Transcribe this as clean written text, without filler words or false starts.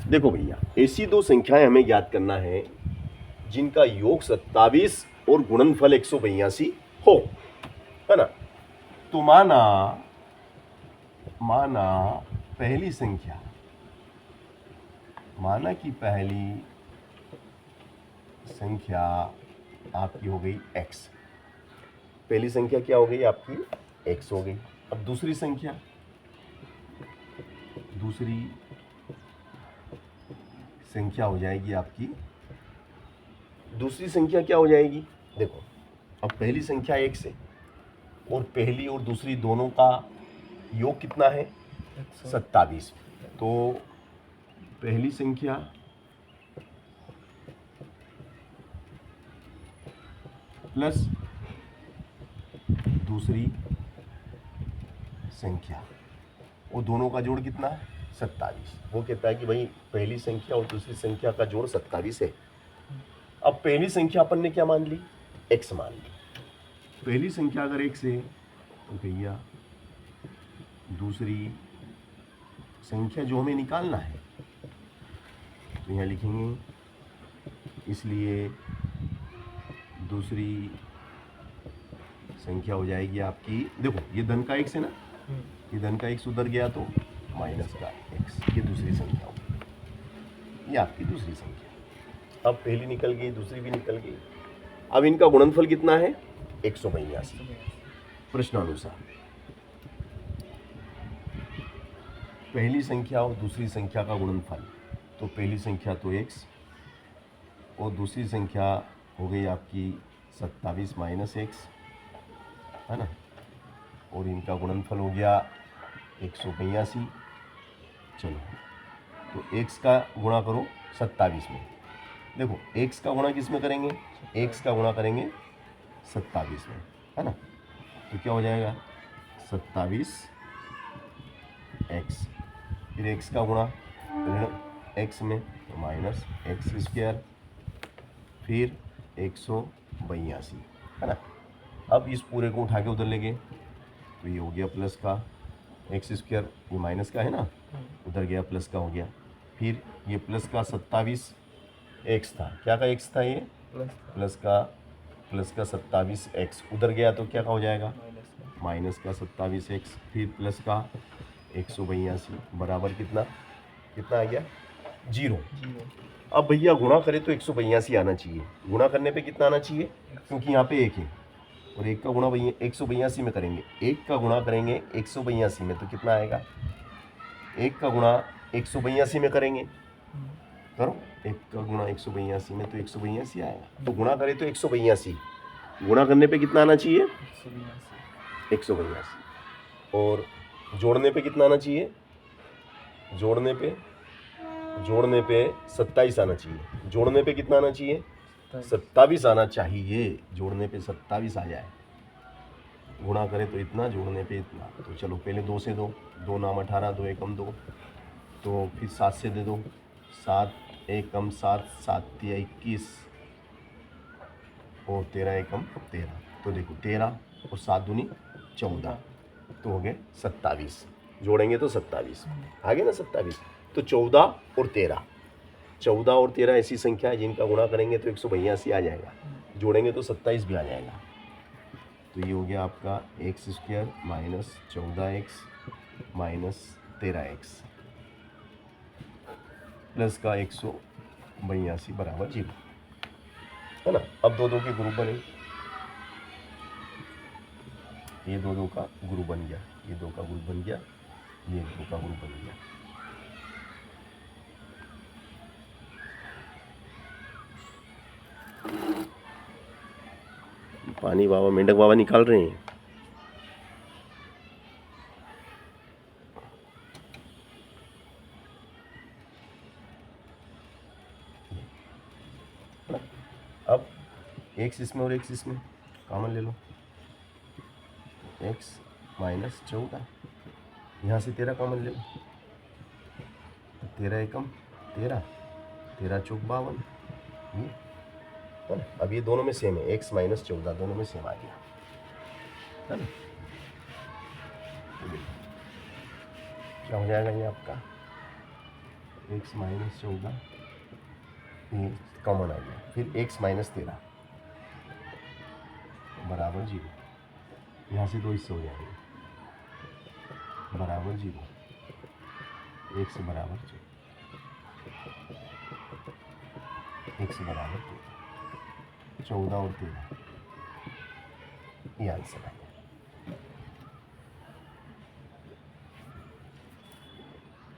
देखो भैया, ऐसी दो संख्याएं हमें ज्ञात करना है जिनका योग 27 और गुणनफल 182 हो, है ना। तो माना पहली संख्या, माना कि पहली संख्या आपकी हो गई x। पहली संख्या क्या हो गई आपकी? x हो गई। अब दूसरी संख्या हो जाएगी आपकी, दूसरी संख्या क्या हो जाएगी? देखो, अब पहली संख्या x है और पहली और दूसरी दोनों का योग कितना है? 27। तो पहली संख्या प्लस दूसरी संख्या, वो दोनों का जोड़ कितना? 27। वो कहता है कि भाई पहली संख्या और दूसरी संख्या का जोड़ 27 है। अब पहली संख्या अपन ने क्या मान ली? x मान ली। पहली संख्या अगर x है तो भैया दूसरी संख्या जो हमें निकालना है तो यहाँ लिखेंगे, इसलिए दूसरी संख्या हो जाएगी आपकी, देखो ये धन का x है ना, ये धन का x उधर गया तो माइनस का x, ये दूसरी संख्या होगी, ये आपकी दूसरी संख्या। अब पहली निकल गई, दूसरी भी निकल गई। अब इनका गुणनफल कितना है? 182 प्रश्नानुसार। पहली संख्या और दूसरी संख्या का गुणनफल, तो पहली संख्या तो x और दूसरी संख्या हो गई आपकी 27 माइनस x, है ना, और इनका गुणनफल हो गया 182। चलो, तो x का गुणा करो 27 में। देखो x का गुणा किस में करेंगे? x का गुणा करेंगे 27 में, है ना। तो क्या हो जाएगा? 27x, फिर x का गुणा ऋण x में तो माइनस x², फिर 182, है ना। अब इस पूरे को उठा के उधर ले गए तो ये हो गया प्लस का x², ये माइनस का है ना, उधर गया प्लस का हो गया। फिर ये प्लस का 27x था, क्या का x था? ये प्लस का 27x, उधर गया तो क्या का हो जाएगा? माइनस का 27x, फिर प्लस का 182 बराबर कितना आ गया? 0। अब भैया गुणा करें तो 182 आना चाहिए। गुणा करने पे कितना आना चाहिए? क्योंकि यहाँ पे 1 है और 1 का गुणा 182 में करेंगे, 1 का गुणा करेंगे 182 में तो कितना आएगा? 1 का गुणा 182 में करेंगे, करो, 1 का गुणा 182 में तो 182 आएगा। तो गुणा करें तो 182, गुणा करने पे कितना आना चाहिए? 182। और जोड़ने पे कितना आना चाहिए? जोड़ने पे 27 आना चाहिए। जोड़ने पे कितना आना चाहिए? 27 आना चाहिए। जोड़ने पे 27 आ जाए। गुणा करें तो इतना, जोड़ने पे इतना। तो चलो पहले 2 से 2 नाम 18, 2 एकम 2, तो फिर 7 से दे दो, 7 एकम 7, 7 तिया 21 और 13 एकम 13। तो देखो 13 और 7 दूनी 14, तो हो गए 27। जोड़ेंगे तो 27 आ गए ना, 27। तो 14 और 13 ऐसी संख्या है जिनका गुणा करेंगे तो 182 आ जाएगा, जोड़ेंगे तो 27 भी आ जाएगा। तो ये हो गया आपका x² minus 14x minus 13x plus का 182 बराबर 0, है ना। अब दो के ग्रुप बने, ये दो का ग्रुप बन गया, ये 2 का ग्रुप बन गया, ये 2 का ग्रुप बन गया। पानी बाबा, मेंढक बाबा निकाल रहे हैं। अब x इसमें और x इसमें कॉमन ले लो, x माइनस 14, यहाँ से 13 कॉमन ले लो, 13 एकम 13, 13 चौक 52, है ना। अब ये दोनों में सेम है, x माइनस 14 दोनों में सेम आ गया, है ना। क्या हो जाएगा ये आपका? एक्स माइनस 14 ये कॉमन आ गया, फिर एक्स माइनस 13 बराबर 0, यहाँ से 2 इससे हो जाएंगे बराबर 0, एक्स बराबर 14, एक्स बराबर 13, 14 और 13 ये आंसर है।